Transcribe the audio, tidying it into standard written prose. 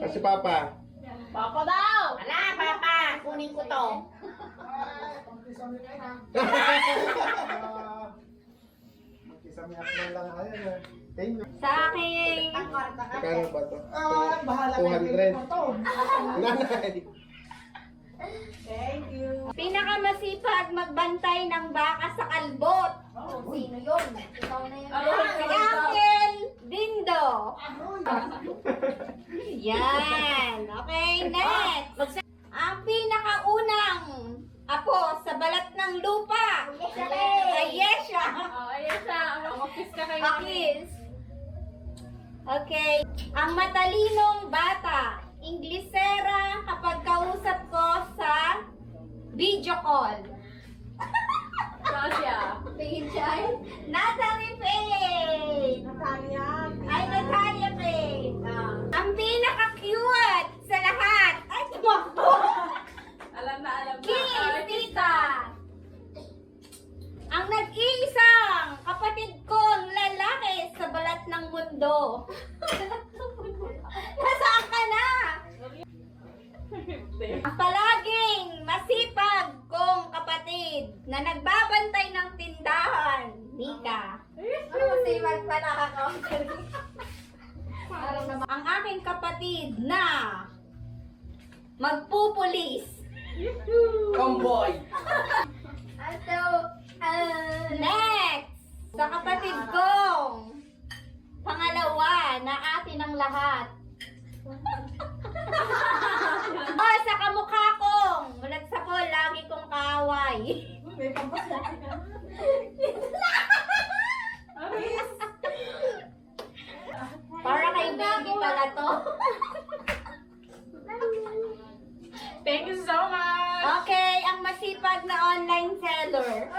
Kasi Papa. Papa daw! Wala, Papa! Kunin ko to. Magkisamiyak na lang ayun. Thank you. Sa akin, Magkano ba to? Bahala 200. to. Nanay. Thank you. pinakamasipag magbantay ng baka sa kalbot. Sino yun? Ikaw na yun. Si Uncle Dindo. Yan. Okay, next. Ang pinakaunang apo sa balat ng lupa. Ay, Yesha. Ayan siya. Makis ka kayo. Akis. Okay. Ang matalinong bata. Inglesera kapag kausap ko sa video call. Sasya. Tingin siya ay Natalie Faye. Ay, Natalia Faye. Ang pinaka-cute sa lahat. Ay, tumakbo. Alam na. Kiss, tita. Ang nag-iisang kapatid kong lalaki sa balat ng mundo. Nasaan ka na? Ang palaging masipag kong kapatid na nagbabantay ng tindahan. Nika. Ano masipag pala ako? Ang aking kapatid na magpupulis. Tomboy. Next! Sa kapatid kong pangalawa na atin ang lahat. Sa kamukha kong mulat sa ko, lagi kong kaaway. May pampasya ka. Para kay baby pala to. Thank you so much. Okay, ang masipag na online seller.